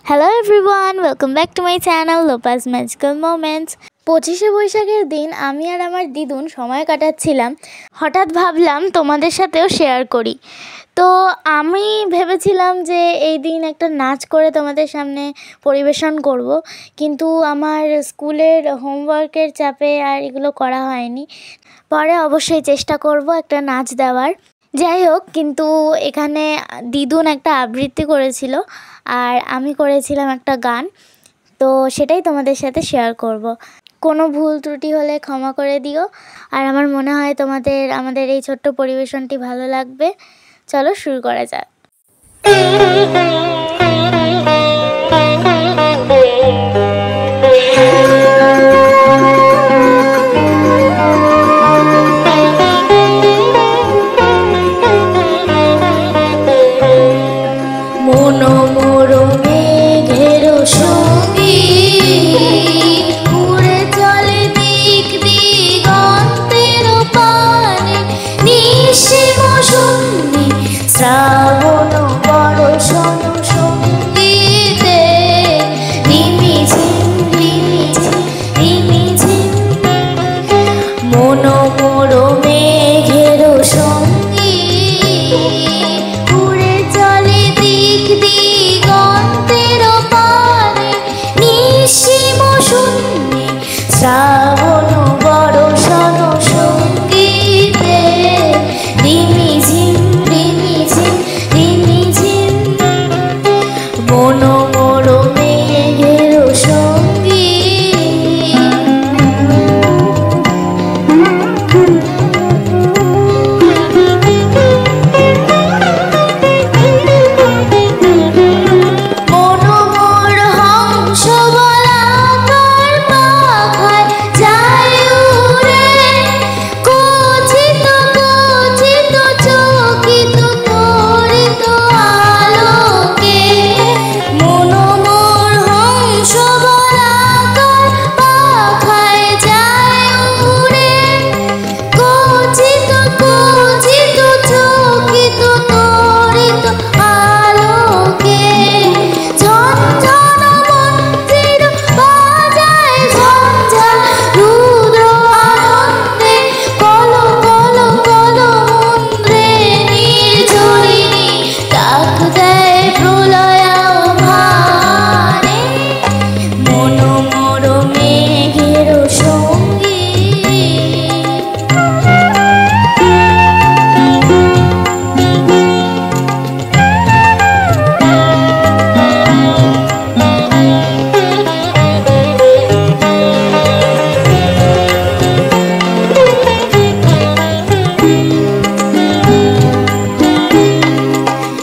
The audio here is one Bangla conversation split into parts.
Hello everyone, welcome back to my channel Lopa's magical moments. 25শে বৈশাখের দিন আমি আর আমার দিদুন সময় কাটাচ্ছিলাম। হঠাৎ ভাবলাম তোমাদের সাথেও শেয়ার করি। তো আমি ভেবেছিলাম যে এই দিন একটা নাচ করে তোমাদের সামনে পরিবেশন করব, কিন্তু আমার স্কুলের হোমওয়ার্কের চাপে আর এগুলো করা হয়নি। পরে অবশ্যই চেষ্টা করব একটা নাচ দেওয়ার। যাই হোক, কিন্তু এখানে দিদুন একটা আবৃত্তি করেছিল আর আমি করেছিলাম একটা গান, তো সেটাই তোমাদের সাথে শেয়ার করব। কোনো ভুল ত্রুটি হলে ক্ষমা করে দিও। আর আমার মনে হয় তোমাদের আমাদের এই ছোট্ট পরিবেশনটি ভালো লাগবে। চলো শুরু করা যাক। শ্রাবণ বর্ষণ সঙ্গীতে রিমিঝিম রিমিঝিম রিমিঝিম, মন মোর মেঘের সঙ্গীত উড়ে চলে দিক দিগন্তের পানে, নিঃসীম শূন্যে শ্রাবণ বর্ষণ সঙ্গীতে রিমিঝিম মন মোর মেঘের মন মোর হংস বলাকার পাখায় যায় উড়ে, কচিত কচিত চকিত তরিত আলোকে। মন মোর হংস বলাকার পাখায় যায় উড়ে, কচিত কচিত চকিত তরিত আলোকে। ঝনঝন মন্দির বাজায় ঝঞ্ঝা রুদ্র আনন্দে, কল কল কল মন্দ্রে নির্ঝরিণী ডাক দেয় প্রলয়াভানে, মন মোর মেঘের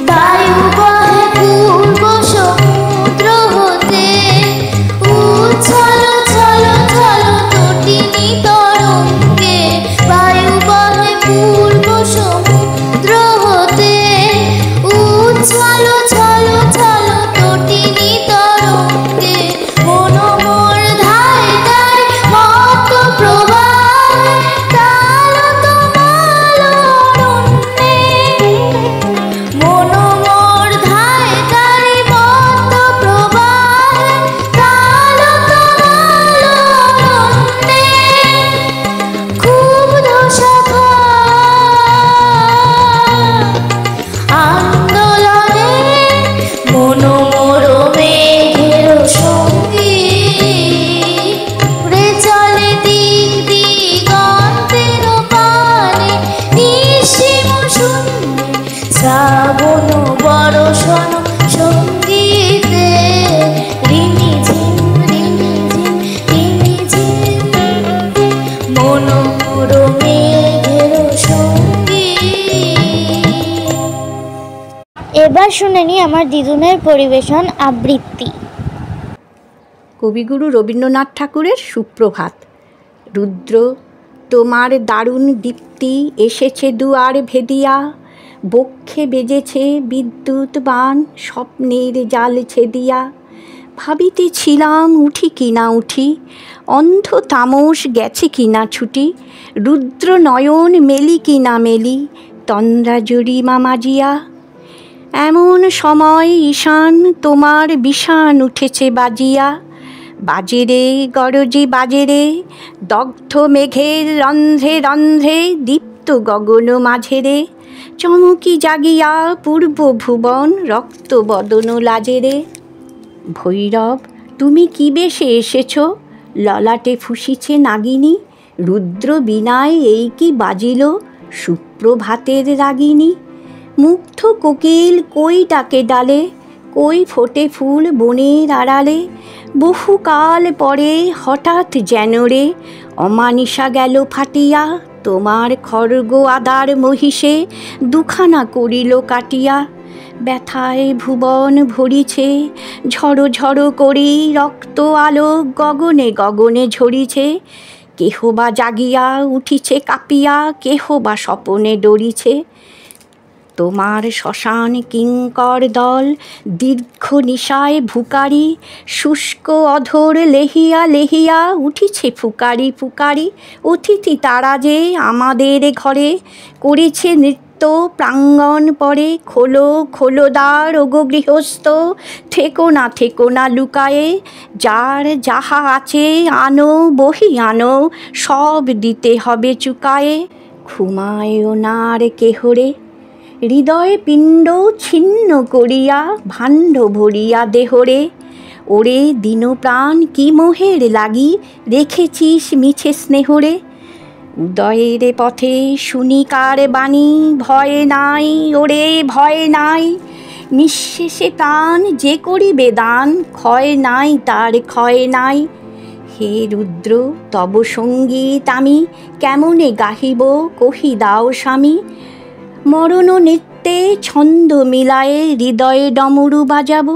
বায়ু বহে পূর্ব সমুদ্র হতে, উচ্ছল ছল ছল তটিনী তরঙ্গে। বায়ু বহে পূর্ব সমুদ্র হতে, উচ্ছল ছল ছল তটিনী তরঙ্গে। মন মোর ধায় ধায় মত প্রবাহে, তালত মাল অরণ্যে। মন মোর ধায় ধায় মত প্রবাহে, তালত মাল অরণ্যে। ক্ষুব্ধ শাখা আন্দোলনে, মন মোর মেঘের সঙ্গীত উড়ে চলে দিক দিগন্তের পানে, নিঃসীম শূন্যে শ্রাবণ বর্ষণ সঙ্গীতে রিমিঝিম রিমিঝিম রিমিঝিম, মন মোর মেঘের সঙ্গীত। এবার শুনে নি আমার দিদুনের পরিবেশন আবৃত্তি। কবিগুরু রবীন্দ্রনাথ ঠাকুরের সুপ্রভাত। রুদ্র তোমার দারুণ দীপ্তি এসেছে দুয়ার ভেদিয়া, বক্ষে বেজেছে বিদ্যুৎ বাণ স্বপ্নের জাল ছেদিয়া। ভাবিতেছিলাম উঠি কিনা উঠি, অন্ধ তামস গেছে কিনা ছুটি, রুদ্র নয়ন মেলি কিনা মেলি, তন্দ্রা জরিমা মাজিয়া। এমন সময় ঈশান তোমার বিষাণ উঠেছে বাজিয়া, বাজেরে গরজি বাজেরে, দগ্ধ মেঘের রন্ধ্রে রন্ধ্রে দীপ্ত গগন মাঝেরে, চমকি জাগিয়া পূর্ব ভুবন রক্ত বদন লাজেরে। ভৈরব তুমি কি বেশে এসেছ, ললাটে ফুসিছে নাগিনী, রুদ্র বীণায় এই কি বাজিল সুপ্রভাতের রাগিনী। মুগ্ধ কোকিল কই ডাকে ডালে, কই ফোটে ফুল বনের আড়ালে, বহুকাল পরে হঠাৎ যেন রে অমানিসা গেল ফাটিয়া, তোমার খড়গ আদার মহিষে দুখানা করিল কাটিয়া। ব্যথায় ভুবন ভরিছে, ঝড়ো ঝড়ো করি রক্ত আলোক গগনে গগনে ঝরিছে, কেহ বা জাগিয়া উঠিছে কাঁপিয়া, কেহ বা স্বপনে ডরিছে। তোমার শ্মশান কিঙ্কর দল দীর্ঘ নিশায় ভুকারি, শুষ্ক অধর লেহিয়া লেহিয়া উঠিছে ফুকারি ফুকারি। অতিথি তারা যে আমাদের ঘরে করেছে নৃত্য প্রাঙ্গণ পরে, খোলো খোলো দ্বার ওগো গৃহস্থ, থেকো না লুকায়ে, যার যাহা আছে আনো বহি আনো, সব দিতে হবে চুকায়ে। ঘুমায়ও না রে কেহরে, হৃদয় পিণ্ড ছিন্ন করিয়া ভাণ্ড ভরিয়া দেহরে, ওরে দিন প্রাণ কি মোহের লাগি রেখেছিস মিছে স্নেহরে। উদয়ের পথে শুনি কার বাণী, ভয় নাই ওরে ভয় নাই, নিঃশেষে প্রাণ যে করিবে দান, ক্ষয় নাই তার ক্ষয় নাই। হে রুদ্র তব সঙ্গীত আমি কেমনে গাহিব কহি দাও স্বামী, মরণ নৃত্যে ছন্দ মিলায়ে হৃদয়ে ডমরু বাজাবো,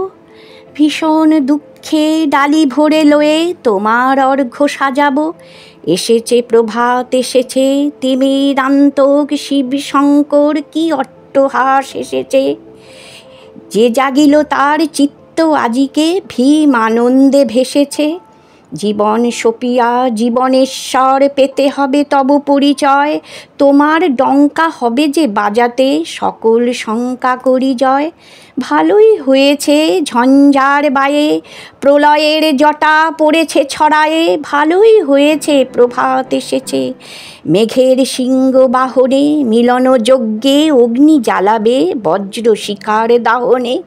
ভীষণ দুঃখে ডালি ভরে লয়ে তোমার অর্ঘ্য সাজাবো। এসেছে প্রভাত এসেছে তিমিরান্তক শিব শঙ্কর কি অট্টহাস এসেছে, যে জাগিল তার চিত্ত আজিকে ভীম আনন্দে ভেসেছে। জীবন সপিয়া জীবনেশ্বর পেতে হবে তব পরিচয়, তোমার ডঙ্কা হবে যে বাজাতে সকল শঙ্কা করি জয়। ভালোই হয়েছে ঝঞ্ঝার বায়ে প্রলয়ের জটা পড়েছে ছড়ায়ে, ভালোই হয়েছে প্রভাত এসেছে মেঘের সিংহ বাহনে, মিলন যজ্ঞে অগ্নি জ্বালাবে বজ্র শিখার দাহনে।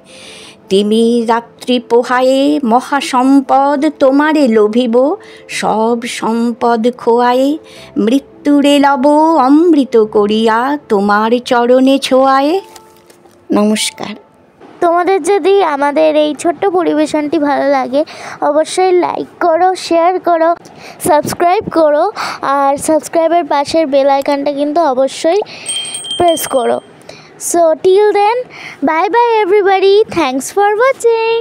তিমি রাত্রি পোহায়ে মহাসম্পদ তোমারে লোভিব, সব সম্পদ খোয়ায়ে মৃত্যুরে লব অমৃত করিয়া তোমার চরণে ছোঁয়ায়ে। নমস্কার। তোমাদের যদি আমাদের এই ছোট্ট পরিবেশনটি ভালো লাগে অবশ্যই লাইক করো, শেয়ার করো, সাবস্ক্রাইব করো, আর সাবস্ক্রাইবের পাশের বেল আইকনটা কিন্তু অবশ্যই প্রেস করো। So till then, bye bye everybody. Thanks for watching.